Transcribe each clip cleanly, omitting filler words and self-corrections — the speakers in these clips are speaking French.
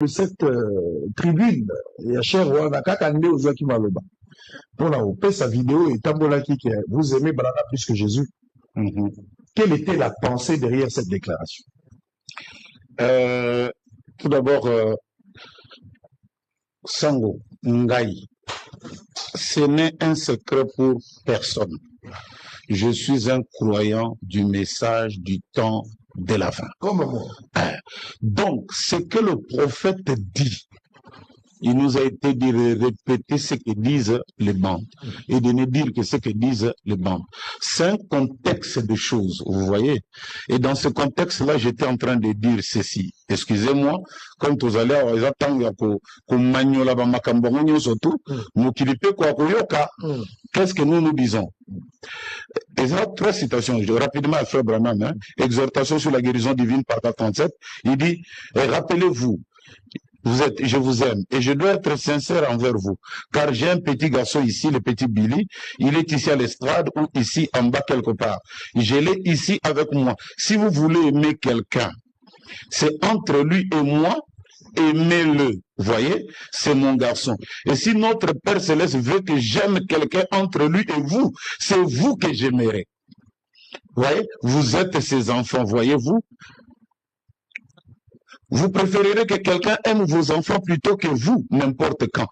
de cette tribune, ya cher wana kaka nde ozwaki maloba mpona opesa vidéo etambolaki ke vous aimez Balaka plus que Jésus. Quelle était la pensée derrière cette déclaration? Tout d'abord, Sango Ngai, ce n'est un secret pour personne. Je suis un croyant du message du temps de la fin. Comme moi. Donc, ce que le prophète dit, il nous a été dit de répéter ce que disent les bandes et de ne dire que ce que disent les bandes. C'est un contexte de choses, vous voyez. Et dans ce contexte-là, j'étais en train de dire ceci. Excusez-moi, comme vous allez avoir qu'est-ce que nous disons? Et ça, trois citations, rapidement à Frère Branham, hein, exhortation sur la guérison divine, paragraphe 37, il dit, rappelez-vous, je vous aime et je dois être sincère envers vous, car j'ai un petit garçon ici, le petit Billy, il est ici à l'estrade ou ici en bas quelque part. Je l'ai ici avec moi. Si vous voulez aimer quelqu'un, c'est entre lui et moi, aimez-le. Vous voyez, c'est mon garçon. Et si notre Père Céleste veut que j'aime quelqu'un entre lui et vous, c'est vous que j'aimerai. Vous voyez, vous êtes ses enfants, voyez-vous. Vous préférerez que quelqu'un aime vos enfants plutôt que vous, n'importe quand,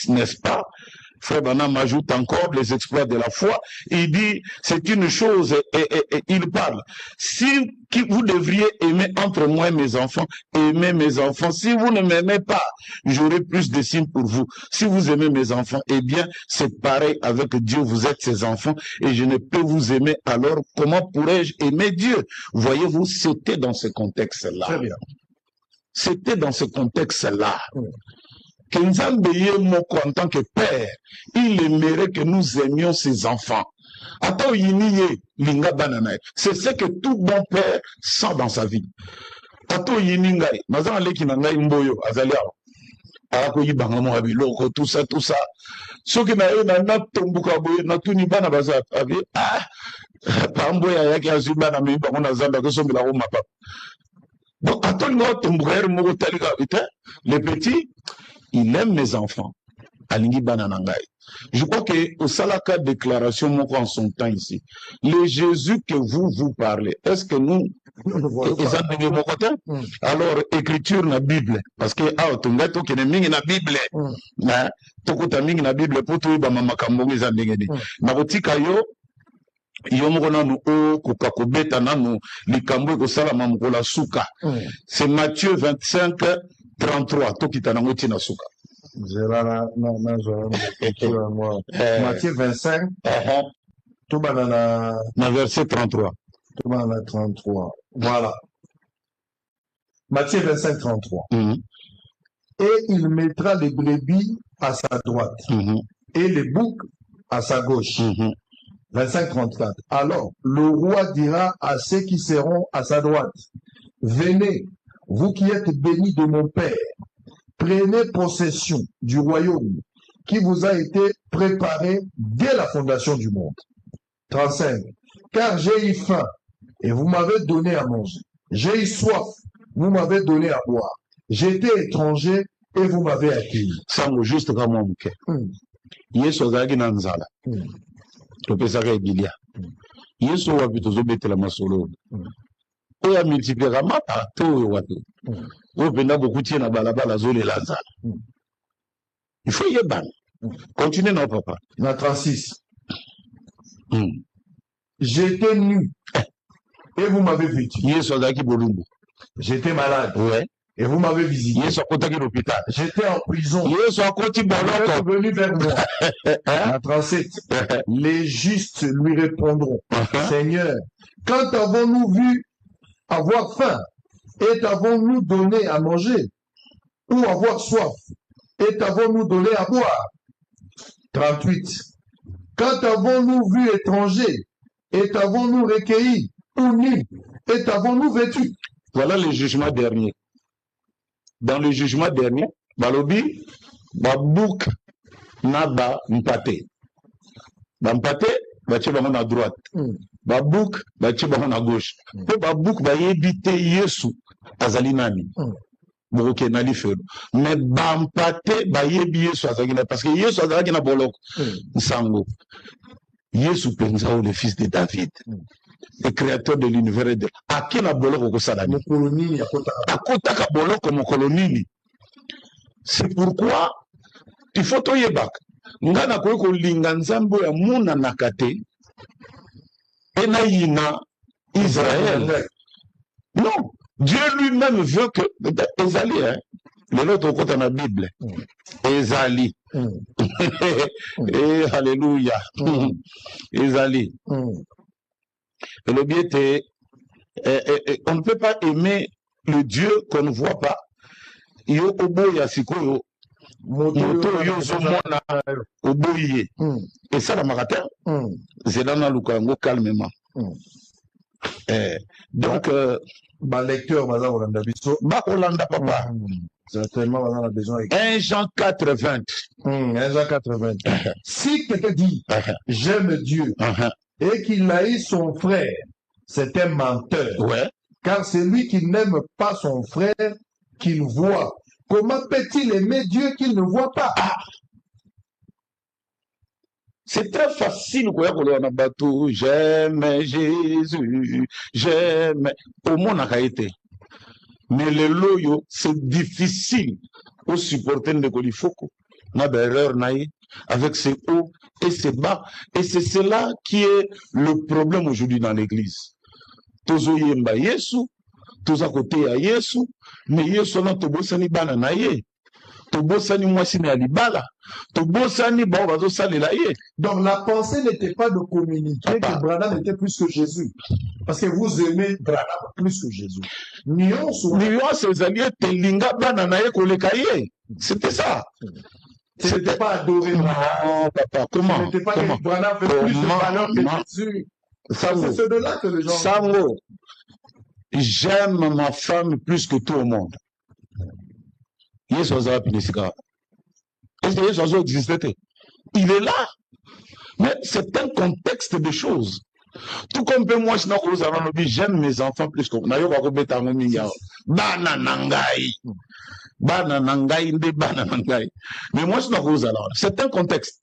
n'est-ce pas? Frère Branham ajoute encore les exploits de la foi. Il dit, c'est une chose, et il parle. Si vous devriez aimer entre moi et mes enfants, aimez mes enfants. Si vous ne m'aimez pas, j'aurai plus de signes pour vous. Si vous aimez mes enfants, eh bien, c'est pareil avec Dieu, vous êtes ses enfants, et je ne peux vous aimer, alors comment pourrais-je aimer Dieu? Voyez-vous, c'était dans ce contexte-là. Très bien. C'était dans ce contexte-là que Nzambe Moko, en tant que père, il aimerait que nous aimions ses enfants. C'est ce que tout bon père sent dans sa vie. Tout ça, tout ça. Ce qui n'a eu na tombuka boye na tuni bana baza abi pambo ya yaki azuba na mi bango na zamba ko sombela ko mapa. Donc, le petit, il aime mes enfants. Je crois que au Salaka déclaration en son temps ici, le Jésus que vous parlez, est-ce que nous alors écriture na Bible parce que tungato kene mingi na Bible na tokuta mingi na Bible pour tout ba makambo eza ndengeni na botika yo c'est Matthieu 25, 33. Matthieu 25, verset 33. 33. Voilà. Matthieu 25, 33. Et il mettra les brebis à sa droite et les boucs à sa gauche. 25-34. Alors, le roi dira à ceux qui seront à sa droite, venez, vous qui êtes bénis de mon Père, prenez possession du royaume qui vous a été préparé dès la fondation du monde. 35. Car j'ai eu faim et vous m'avez donné à manger. J'ai eu soif, vous m'avez donné à boire. J'étais étranger et vous m'avez accueilli. Ça me juste comme mon cœur. Topesaka ebilia yesu wapi tozobetela masolo oyo amultipliera mapa to oyo wapi oyo mpenda bokutie na balabala azolela nzala il faut yebana continue na papa na 36 j'étais nu et vous m'avez vêtu yesu azalaki bolumbu j'étais malade ouais. Et vous m'avez visité. J'étais en prison. Vous êtes venu vers moi. À 37. Les justes lui répondront, Seigneur, quand avons-nous vu avoir faim et t'avons-nous donné à manger? Ou avoir soif et t'avons-nous donné à boire? 38. Quand avons-nous vu étranger et t'avons-nous recueilli? Ou nu et t'avons-nous vêtu? Voilà le jugement dernier. Dans le jugement dernier, balobi, babouk, naba, mpate. Mpate, bache bango na droite. Babouk, bache bango na gauche. Po babouk, ba yebite Yesu, azali nani. boke na lifelo mais bampate bayebi Yesu azalaki na parce que Yesu azalaki na boloko nsango Yesu penza le fils de David le créateur de l'univers et de aki na boloko kosala mokolo nini akotaka boloko mokolo nini. C'est pourquoi il faut toyebaka nga nakoki kolinga nzambe ya monanaka te mpe nayina Israël. Non, Dieu lui-même veut que ezali lelo tokota na Bible ezali et alléluia ezali le bien est on ne peut pas aimer le Dieu qu'on ne voit pas. Yo oboya sikoyo moto yo zomona oboye et ça la marathon c'est dans la lukango calmement. Donc lecteur Holanda papa. Certainement, on a besoin. 1 Jean 4:20. 1 Jean 4:20. Si quelqu'un dit j'aime Dieu et qu'il haït son frère, c'est un menteur. Ouais. Car c'est lui qui n'aime pas son frère qu'il voit. Comment peut-il aimer Dieu qu'il ne voit pas? C'est très facile. J'aime Jésus, j'aime. Au monde a été. Mais le loyo, c'est difficile au supporter de Kolifoko. Ma erreur naïe, avec ses hauts et ses bas. Et c'est cela qui est le problème aujourd'hui dans l'église. Tozo yemba Yesu, toza côté à Yesu, mais Yesu na tobosani bana naïe. Tobosani mwasi na libala. Tobosani ba bazo salela ye. Donc la pensée n'était pas de communiquer que Branham était plus que Jésus. Parce que vous aimez Branham plus que Jésus. Nuance ezali telinga bana na ye koleka ye. C'était ça. Ce n'était pas adorer Branham. Non, papa, comment? Ce n'était pas que Branham fait plus de valeur que Jésus. C'est de là que les gens... Sango, j'aime ma femme plus que tout au monde. Yesu azala pinisika. Est-ce que Yesu azala existait? Il est là. Mais c'est un contexte de choses. Tout comme moi, j'aime mes enfants plus que mais moi, c'est un contexte.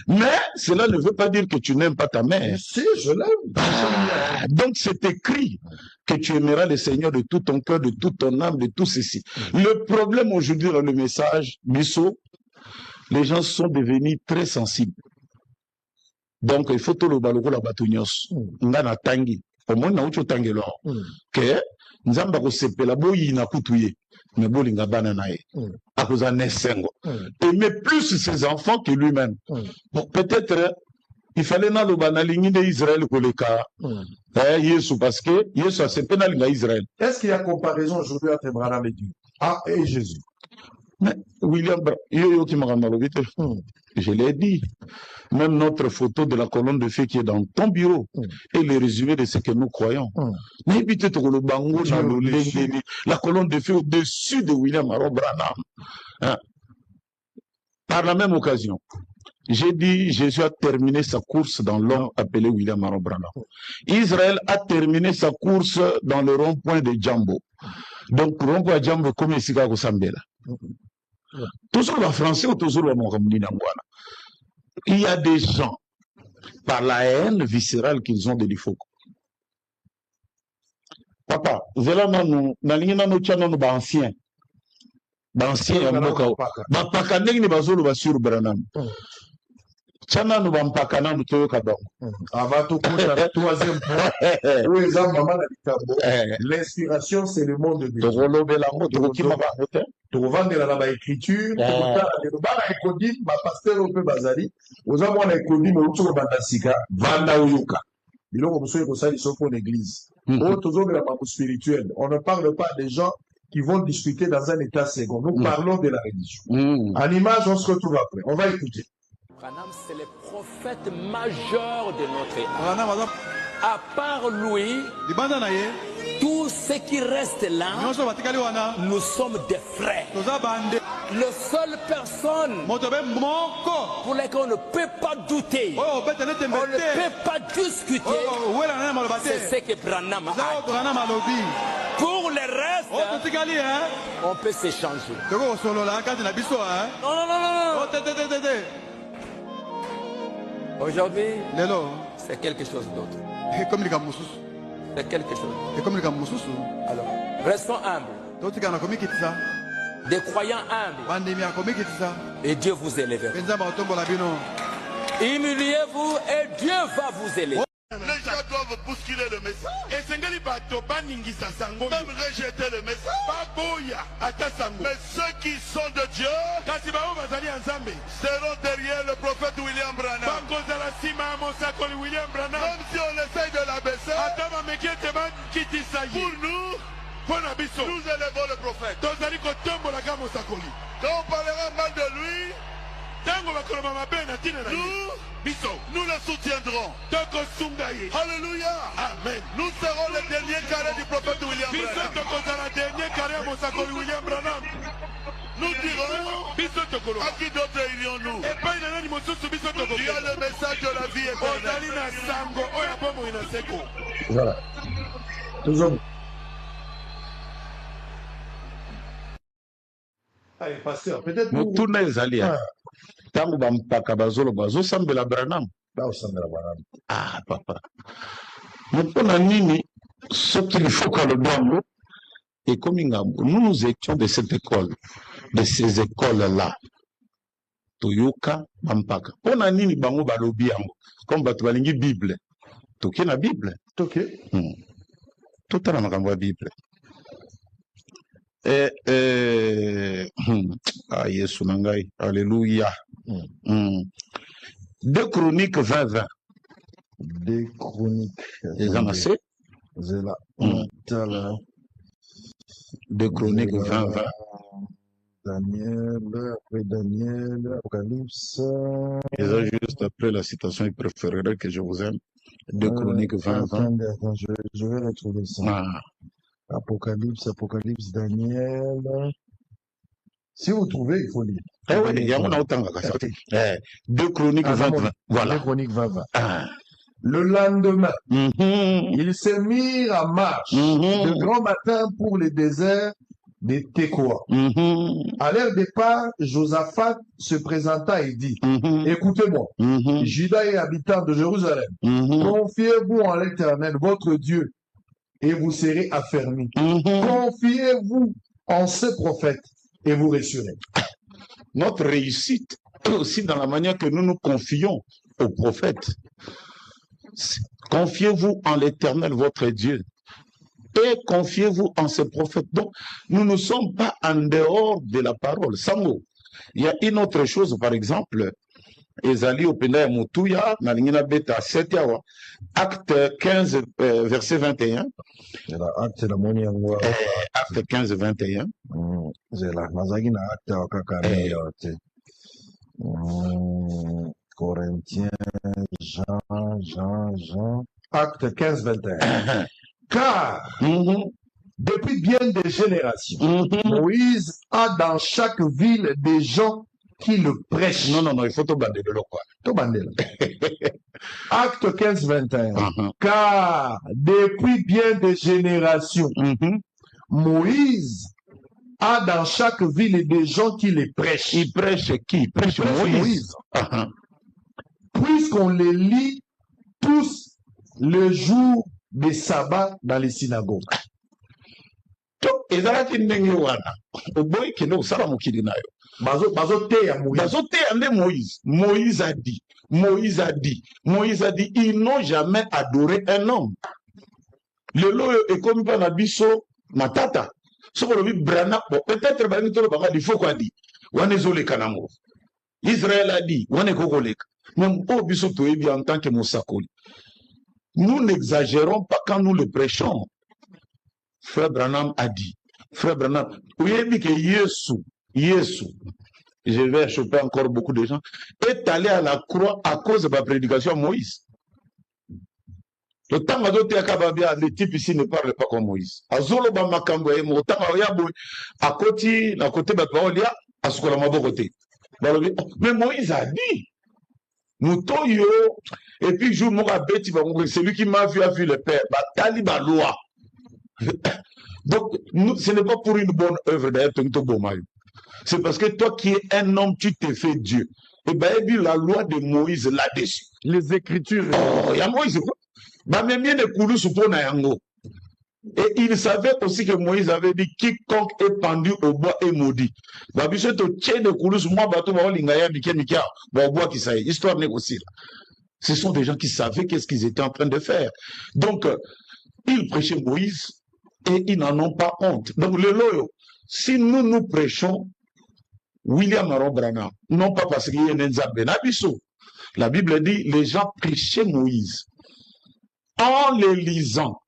Mais cela ne veut pas dire que tu n'aimes pas ta mère. Si, je l'aime. Donc c'est écrit que tu aimeras le Seigneur de tout ton cœur, de toute ton âme, de tout ceci. Le problème aujourd'hui dans le message, Misso, les gens sont devenus très sensibles. Donc, il faut tout le baloko la batunios. Ngana tangi. Au moins, na ucho tangi lo. Que, nzamba ko sepela boyi na kutuye. Mais bolinga bana nae. À cause d'un nesengo. Aimer plus ses enfants que lui-même. Donc, peut-être, il fallait na le banalingi de Israël koleka. Yesu, parce que Yesu a sepé na linga Israël. Est-ce qu'il y a comparaison aujourd'hui entre Branham et Dieu? Ah, et Jésus. Mais William, je l'ai dit, même notre photo de la colonne de feu qui est dans ton bureau est le résumé de ce que nous croyons. La colonne de feu au-dessus de William Aro Branham. Par la même occasion, j'ai dit Jésus a terminé sa course dans l'homme appelé William Aro Branham. Israël a terminé sa course dans le rond-point de Djambo. Donc, rond-point de Djambo, comme ici, Sambela. Toujours en français ou toujours en Moramdina. Il y a des gens, par la haine viscérale qu'ils ont de l'Ifoko. Papa, zela nanu, nalingina no chano no ba ancien. Ba ancien ya mboka. Ba pakandeng ni bazolo ba sur Branham. Chana no ba mpakana no toyo kadongo. Avato kuta troisième point. Où est maman na likambo? L'inspiration c'est le monde de Dieu. Tokolo belango tokima ba hotel. Tovandela na ba écriture, tokala de ba na ekodi ba pasteur ope bazali. Oza mwana ekodi mo utuko bandasika, vanda uyuka. Biloko musoye ko sali soko l'église. Oh tozongela ba spirituel. On ne parle pas des gens qui vont discuter dans un état second. Nous parlons de la religion. À l'image, on se retrouve après. On va écouter. Branham, c'est le prophète majeur de notre époque. À part lui, tous ceux qui restent là, nous sommes des frères. La seule personne pour laquelle on ne peut pas douter, on ne peut pas discuter, c'est ce que Branham a dit. Pour le reste, on peut s'échanger. Non. Aujourd'hui, c'est quelque chose d'autre. C'est quelque chose. Alors, restons humbles. Des croyants humbles. Et Dieu vous élèvera. Humiliez-vous et Dieu va vous élever. Les gens doivent bousculer le message. Même rejeter le message. Mais ceux qui sont de Dieu seront derrière le prophète William Branham. Même si on essaye de l'abaisser, pour nous, nous élevons le prophète. Quand on parlera mal de lui, nous le soutiendrons. Alléluia. Amen. Nous serons les derniers carrés du prophète William Branham. Nous dirons à qui d'autre irions-nous? Tu as le message de la vie éternelle. Voilà. Toujours. Allez, pasteur, peut-être vous... Mutuna ezali ya. Tangu bampaka bazolo bazosambela Branham. Ah papa. Mutuna nini soki lifoka le bango et comme nous étions de cette école, de ces écoles-là. Toyoka bampaka. Pona nini bango balobi yango comme bato balingi Bible. Toke na Bible. Ok. Totala makambo ya Bible. Ah, Yesu nangai. Alléluia. 2 Chroniques 20-20. 2 Chroniques. Les amassés. 2 Chroniques 20-20. Daniel, après Daniel, Apocalypse. Et ça, juste après la citation, il préférerait que je vous aime. 2 Chroniques 20-20. Attends, je vais retrouver ça. Ah. Apocalypse, Daniel. Si vous trouvez, il faut lire. Eh oui, il y a mon autant. 2 Chroniques 20-20. Voilà. 2 Chroniques 20-20. Ah. Le lendemain, ils se mirent en marche de grand matin pour le désert de Tekoa. À leur départ, Josaphat se présenta et dit, écoutez-moi, Juda et habitants de Jérusalem, confiez-vous en l'Éternel, votre Dieu, et vous serez affermis. Confiez-vous en ce prophète et vous réussirez. Notre réussite est aussi dans la manière que nous nous confions au prophète. Confiez-vous en l'Éternel, votre Dieu, et confiez-vous en ce prophète. Donc, nous ne sommes pas en dehors de la parole. Samo, il y a une autre chose, par exemple, Ezali Openda Moutuya, Nalingina Beta 7 acte 15, verset 21. Acte 15, 21. Corinthiens, Jean. Acte 15, 21. Car, depuis bien des générations, Moïse a dans chaque ville des gens qui le prêchent. Non, il faut tout bander de l'eau, quoi. Tout bander. Acte 15, 21. Car, depuis bien des générations, Moïse a dans chaque ville des gens qui les prêchent. Il prêche qui? Il prêche Moïse. Puisqu'on les lit tous le jour des sabbats dans les synagogues. Moïse a dit, ils n'ont jamais adoré un homme. Le lo est comme par la biso matata. Peut-être il faut quoi dire. Israël a dit, même au biso en tant que Moussakoli. Nous n'exagérons pas quand nous le prêchons. Frère Branham a dit. Frère Branham, vous avez dit que Yesu, je vais choper encore beaucoup de gens, est allé à la croix à cause de ma prédication à Moïse. Le temps le type ici ne parle pas comme Moïse. Azolo ba makambo e mo tanga ya boy à côté ba paolia à ce que la mabokoté. Mais Moïse a dit Moutoyo et puis jour mon beti ba c'est lui qui m'a vu a vu le père batali ba loi. Donc ce n'est pas pour une bonne œuvre d'ailleurs to bomayo. C'est parce que toi qui es un homme tu t'es fait Dieu. Et ben la loi de Moïse là-dessus. Les Écritures. Oh, il y a Moïse. Et il savait aussi que Moïse avait dit quiconque est pendu au bois est maudit. Histoire négociée. Ce sont des gens qui savaient qu'est-ce qu'ils étaient en train de faire. Donc, ils prêchaient Moïse et ils n'en ont pas honte. Donc, le loyo, si nous prêchons William Aaron Branham, non pas parce qu'il y a un Nzambe, la Bible dit les gens prêchaient Moïse en les lisant.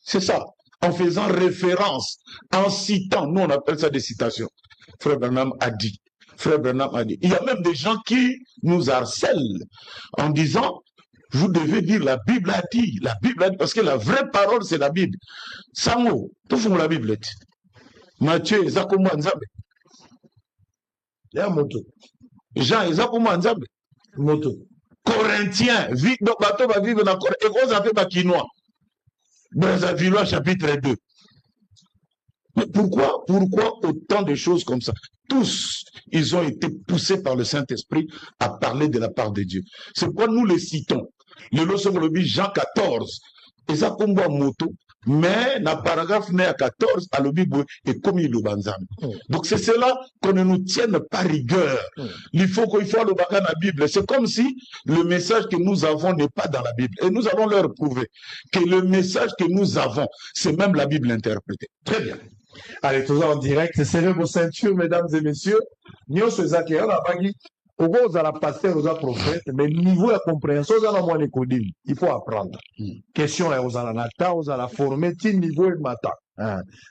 C'est ça, en faisant référence, en citant. Nous, on appelle ça des citations. Frère Branham a dit. Frère Branham a dit. Il y a même des gens qui nous harcèlent en disant, vous devez dire la Bible a dit. La Bible a dit, parce que la vraie parole, c'est la Bible. Samo, tout font la Bible. Matthieu, Zakomo Nzambe. Jean, Zakomo Nzambe. Moto. Corinthiens, donc bateau va vivre dans Corinthiens. Et on a fait Bakinois. Brazzavillois chapitre 2. Mais pourquoi autant de choses comme ça? Tous, ils ont été poussés par le Saint-Esprit à parler de la part de Dieu. C'est pourquoi nous les citons. Le Losomolobi Jean 14. Et ça comme moto. Mais, dans le paragraphe né à 14, à l'Obibo, et comme il l'Obanzam. Donc, c'est cela qu'on ne nous tienne pas rigueur. Il faut qu'il faut le bagan la Bible. C'est comme si le message que nous avons n'est pas dans la Bible. Et nous allons leur prouver que le message que nous avons, c'est même la Bible interprétée. Très bien. Allez, toujours en direct. Serrez vos ceintures, mesdames et messieurs. Nous sommes aux à la pasteur, aux prophètes, mais niveau de compréhension, il faut apprendre. Question est aux à la nata, aux à la former, niveau et matin.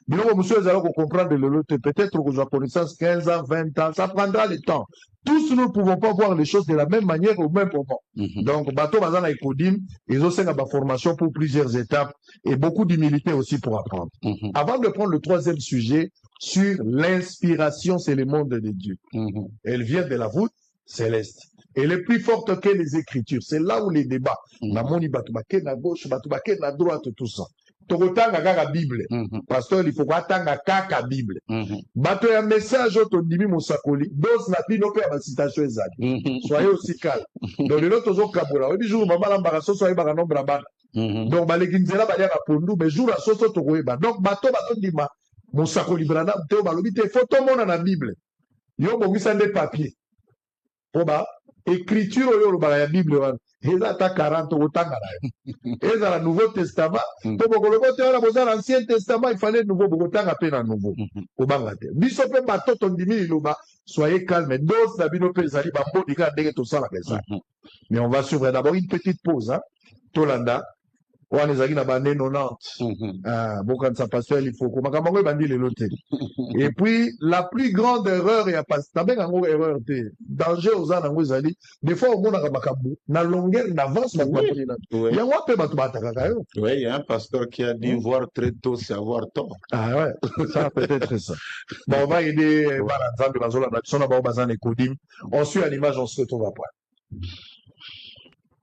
Nous, monsieur, nous allons comprendre le lot, peut-être que vous avez connaissance 15 ans, 20 ans, ça prendra le temps. Tous nous ne pouvons pas voir les choses de la même manière au même moment. Donc, bateau, bazana et kodim, ils ont fait la formation pour plusieurs étapes et beaucoup d'humilité aussi pour apprendre. Avant de prendre le troisième sujet sur l'inspiration, c'est le monde de Dieu. Elle vient de la voûte céleste. Elle est plus forte que les Écritures. C'est là où les débats. Namoni batubake na gauche, batubake na droite, tout ça. Tokotanga kaka Bible. Pasteur, il faut attendre kaka Bible. Bato ya message otondimi mosakoli. Dos na bino pe ya citation ezali. Soyez aussi calme. Donc les autres ont kabola. Obi jour mama lambara soso ayeba ka nombre bana. Donc balekinzela balia ka pondu mais jour la soso tokoyeba. Donc bato ndima mosakoli brana te balobi te photo mona na Bible. Yo bongisa nde papier. Oba écriture oyo lobaka ya Bible wana eza ata 40 otanga na yo eza na Nouveau Testament to bokoloba te wana boza na Ancien Testament il fallait nouveau bokotanga pe na nouveau obanga te biso pe bato tondimi liloba soyez calme dos na bino pe ezali bambodi kaka ndenge tosalaka eza mais on va suivre d'abord une petite pause tolanda wana ezalaki na bande 90 bokanisa pasteur il faut makambo yango ebandi lelo te et puis la plus grande erreur ya tabenga yango erreur te danger oza nango ezali des fois omonaka makambo na longueur d'avance bakoapeli na yango mpe bato batakaka yo. Oui, il y a un pasteur qui a dit voir très tôt c'est avoir tort. Ah ouais, ça peut-être ça. Bon, on va aider bana nzambe bazolanda biso na bao baza na ekodim. On suit à l'image, on se retrouve après.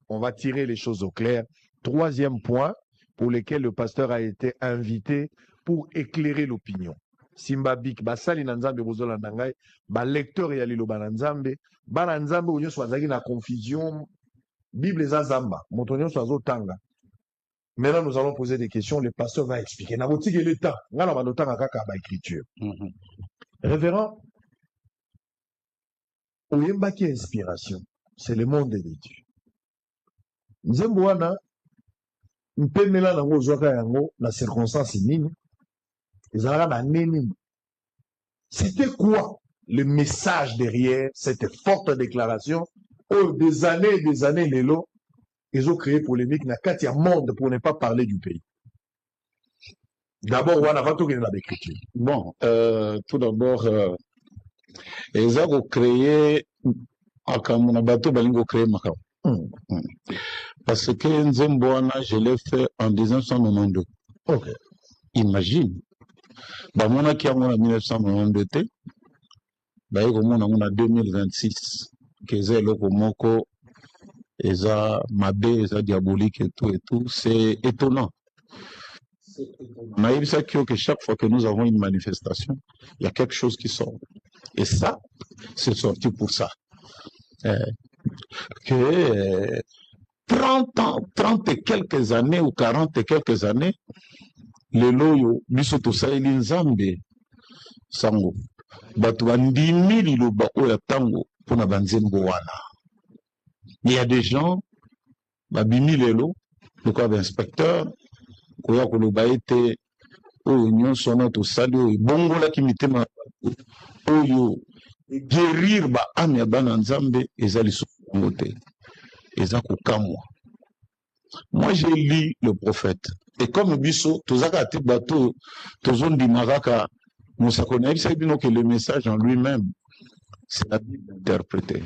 On va tirer les choses au clair. Troisième point pour lequel le pasteur a été invité pour éclairer l'opinion. Simba Bik, basali na nzambe bozola ndangai, ba lecteur ya lilo bananzambe, bananzambe onyo swazaki na confusion, Bible za zamba, motonyo swazo tanga. Maintenant nous allons poser des questions, le pasteur va expliquer. Na botiki l'état, ngana bandotanga kaka ba écriture. Révérend, oyemba ki inspiration, c'est le monde de Dieu. Nzembo wana mpemela nango ozwaka yango na circonstance nini ezalaka na nini. C'était quoi le message derrière cette forte déclaration où des années et des années lelo ils ont créé polémique na kati ya monde pour ne pas parler du pays. D'abord wana avant tout que la écriture. Bon, tout d'abord ils ont créé akamuna bato balingo créé makam. Parce que Nzemboana, je l'ai fait en 1992. Ok. Imagine. Bah, mon qui a en 1992, bah, en 2026, que c'est le Komoko, Eza Mabé, Eza diabolique et tout, c'est étonnant. On a eu ça que chaque fois que nous avons une manifestation, il y a quelque chose qui sort. Et ça, c'est sorti pour ça. 30 et quelques années ou 40 et quelques années, les loyo, bisoto saïli nzambe, sango. Batu bandimi liloba oya tango, pona banzembo wana. Il y a des gens, babimi lelo, le corps d'inspecteur, koya koloba ete, oyo nyonso na to sali oyo, bongola kimitema, oyo, guérir ba ame ya bana nzambe, ezali sokongote. Moi, j'ai lu le prophète. Et comme Bisso, tous les bateaux, tous les Maraka, nous savons que le message en lui-même, c'est la Bible interprétée.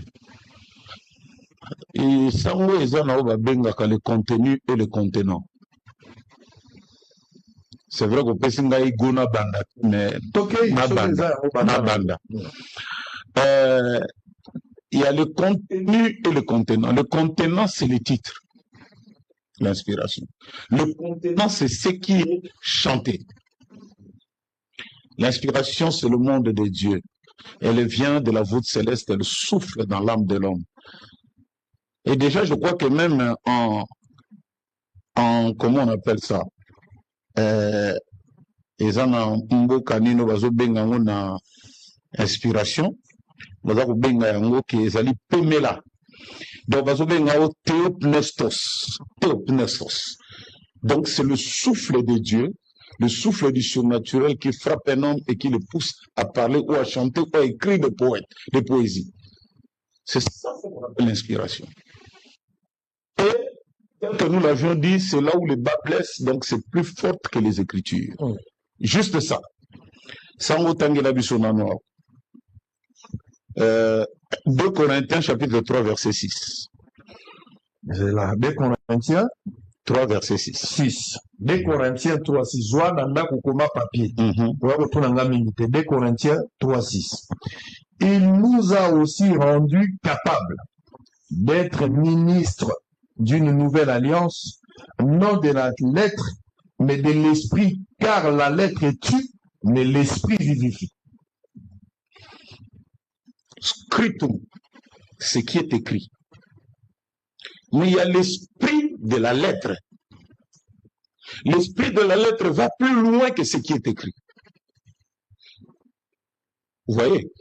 Et ça, le contenu et le contenant. C'est vrai que Pessinga est Gona Banda, mais Banda. Il y a le contenu et le contenant. Le contenant, c'est le titre, l'inspiration. Le contenant, c'est ce qui est chanté. L'inspiration, c'est le monde de Dieu. Elle vient de la voûte céleste, elle souffle dans l'âme de l'homme. Et déjà, je crois que même en comment on appelle ça, inspiration, donc c'est le souffle de Dieu, le souffle du surnaturel qui frappe un homme et qui le pousse à parler ou à chanter ou à écrire des poésies. C'est ça qu'on appelle l'inspiration. Et tel que nous l'avions dit, c'est là où les bas blessent, donc c'est plus fort que les Écritures. Juste ça. Sango Tangela Bissonanoa. 2 Corinthiens chapitre 3 verset 6. C'est là, 2 Corinthiens 3 verset 6. 2 Corinthiens 3 6. Joa nanda kukoma papier. 2 Corinthiens 3 6. Il nous a aussi rendus capables d'être ministres d'une nouvelle alliance, non de la lettre, mais de l'esprit, car la lettre tue, mais l'esprit vivifie. Scriptum, ce qui est écrit. Mais il y a l'esprit de la lettre. L'esprit de la lettre va plus loin que ce qui est écrit. Vous voyez,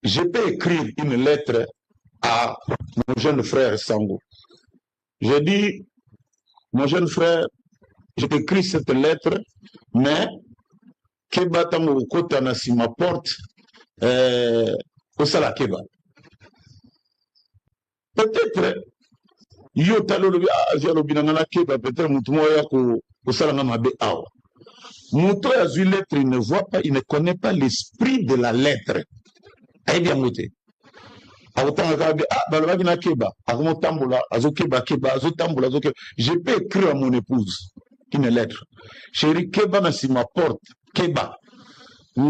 je peux écrire une lettre à mon jeune frère Sango. Je dis, mon jeune frère, je t'écris cette lettre, mais que batango kota na si ma porte, Osala Keba. Peut-être, yo talolobi via lobinangana Keba, peut-être moutumo yako Osala Ngamabe Awa. Mouto yazui lettre, il ne voit pas, il ne connaît pas l'esprit de la lettre. Aïe bien mouté. Je peux écrire à mon épouse une lettre. Chérie, Keba na si ma porte. Keba. Et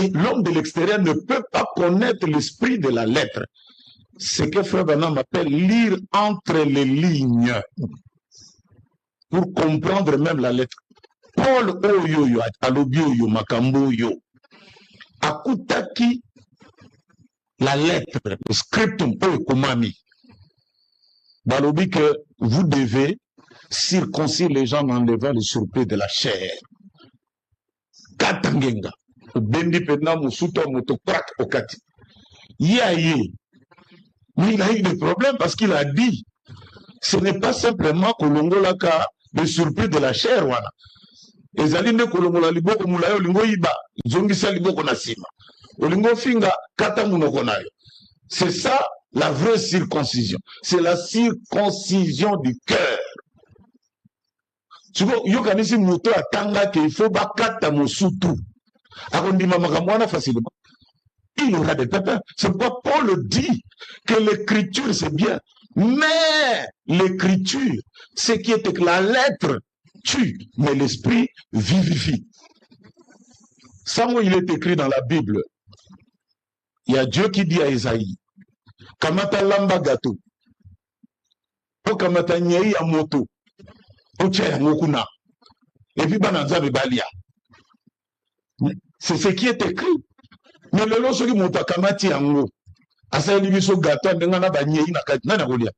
l'homme de l'extérieur ne peut pas connaître l'esprit de la lettre. Ce que Frère Branham appelle lire entre les lignes. Pour comprendre même la lettre. Paul Oyoyo, Alobioyo, Makamboyo. Akutaki la lettre, le scriptum Komami. Balobi que vous devez circoncire les gens en enlevant le surplus de la chair. Katangenga. Bendi pena musuto motokrak okati. Yaye. Mais il a eu des problèmes parce qu'il a dit, ce n'est pas simplement Kolongolaka le surplus de la chair, voilà. Ezaline Kolongola liboko mulayo lingo iba, zongisa liboko nasima. Olingo finga kata munokonayo. C'est ça la vraie circoncision. C'est la circoncision du cœur. Tu vois, yokanisi moto atanga qu'il faut bakata mosutu. Akondima makamwana facilement. il y aura des pépins. C'est pourquoi Paul dit que l'écriture, c'est bien. Mais l'écriture, ce qui est que la lettre tue, mais l'esprit vivifie. Ça, moi, il est écrit dans la Bible. Il y a Dieu qui dit à Isaïe, Kamata lamba gato, o kamata nyei ya moto, o tia ya mokuna, et puis bananza bebalia. C'est ce qui est écrit. Mais le lot, ce qui monte à kamati yango, asa libiso gato, ndengana ba nyei na katina na golia.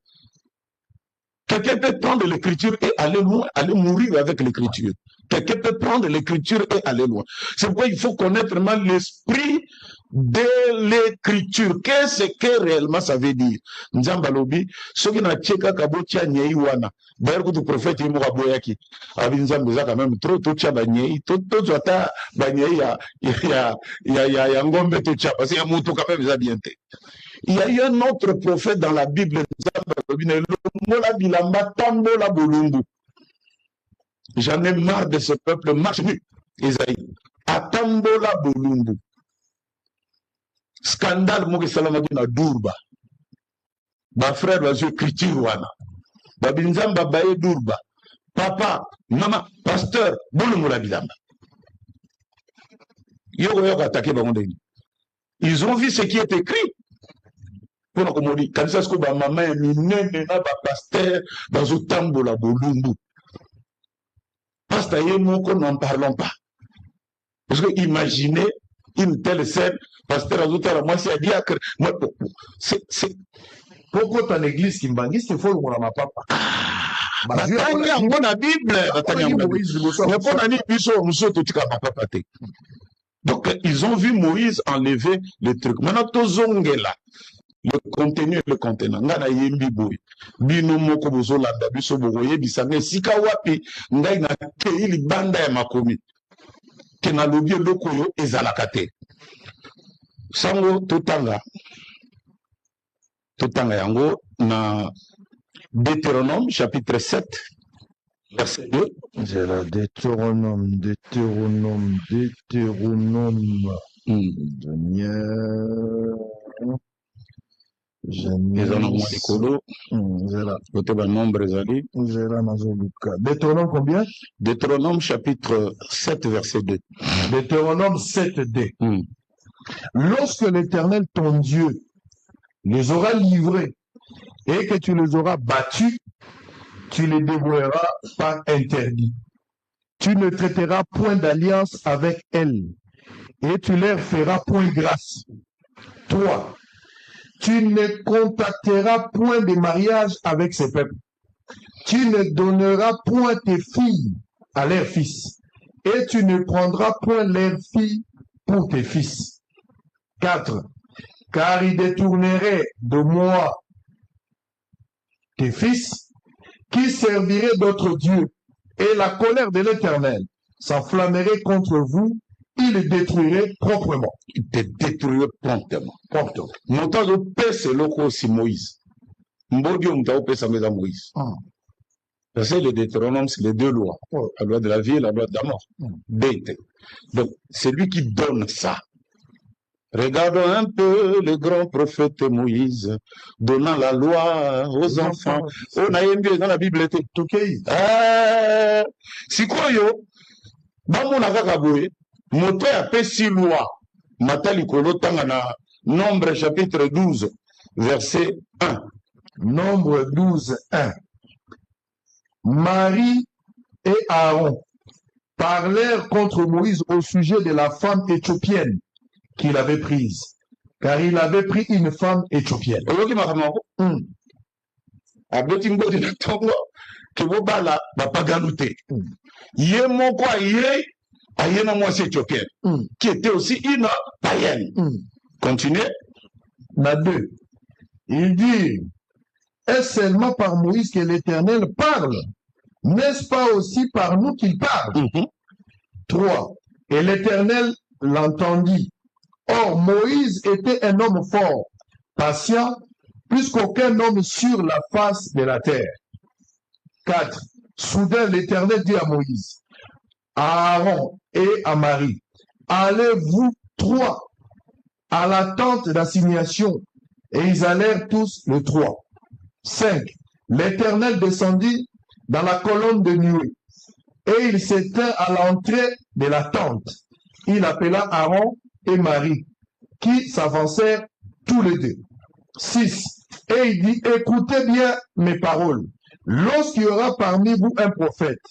Quelqu'un peut prendre l'écriture et aller loin, aller mourir avec l'écriture. Quelqu'un peut prendre l'écriture et aller loin. C'est pourquoi il faut connaître vraiment l'esprit de l'écriture. Qu'est-ce que réellement ça veut dire? Nzambalobi, ce qui n'a tcheka kabotia nyei wana. D'ailleurs, quand le prophète est mort à Boyaki, avec Nzambeza quand même trop, tout tcha banyei, tout ata banyei ya ngombe tout tcha, parce qu'il y a moutou quand même, ça bien été. Il y a eu un autre prophète dans la Bible, j'en ai marre de ce peuple, marche nu, Isaïe. Atambola Bolumbu. Scandale, Moki Salamadina Durba. Ma frère, va jouer écriture, wana. Babinzamba Baye Durba. Papa, maman, pasteur, Bolumula Bilamba. Ils ont vu ce qui est écrit. Pour nous dire, quand ça se trouve, maman est minée, pasteur, dans un tambola Bolumbu. Pasteur, n'en parlons pas. Parce que imaginez une telle scène, pasteur Azouta, moi c'est à diacre. C'est. Pourquoi ton église qui m'a dit, c'est faux, mon papa. Batania, on a Bible. Donc, ils ont vu Moïse enlever le truc. Maintenant, Tozongela. Le contenu et le contenant. Ngana yembi boy. Bino moko bozo landa biso bogoye bisange sika wapi ngai na keili banda ya makomi. Kena lobi lokoyo ezalakate. Sango totanga yango na Deutéronome chapitre 7 verset 2. C'est la Deutéronome. Deutéronome combien? Deutéronome chapitre 7 verset 2. Deutéronome 7 2. Lorsque l'Éternel ton Dieu les aura livrés et que tu les auras battus, tu les dévoueras par interdit. Tu ne traiteras point d'alliance avec elles et tu leur feras point grâce. Toi, tu ne contacteras point de mariage avec ces peuples. Tu ne donneras point tes filles à leurs fils. Et tu ne prendras point leurs filles pour tes fils. 4. Car ils détourneraient de moi tes fils, qui serviraient d'autres dieux. Et la colère de l'Éternel s'enflammerait contre vous. Il les détruirait proprement. Il te détruirait promptement. Montant de paix, c'est l'eau aussi Moïse. Mbogi on t'a opé sa maison Moïse. Parce que le Deutéronome, c'est les deux lois. La loi de la vie et la loi de la mort. Donc, c'est lui qui donne ça. Regardons un peu le grand prophète Moïse, donnant la loi aux enfants. On a aimé dans la Bible. Si quoi yo, bamou na kakaboué, moto a pesi loi. Matali kolo tangana, Nombre chapitre 12, verset 1. Nombre 12, 1. Marie et Aaron parlèrent contre Moïse au sujet de la femme éthiopienne qu'il avait prise, car il avait pris une femme éthiopienne. Qui était aussi une païenne. Continuez. La 2. Il dit, est-ce seulement par Moïse que l'Éternel parle? N'est-ce pas aussi par nous qu'il parle? 3. Et l'Éternel l'entendit. Or, Moïse était un homme fort, patient, plus qu'aucun homme sur la face de la terre. 4. Soudain, l'Éternel dit à Moïse, à Aaron et à Marie, allez vous trois à la tente d'assignation, et ils allèrent tous les 3. 5. L'Éternel descendit dans la colonne de nuée, et il s'éteint à l'entrée de la tente. Il appela Aaron et Marie, qui s'avancèrent tous les 2. 6. Et il dit, écoutez bien mes paroles. Lorsqu'il y aura parmi vous un prophète,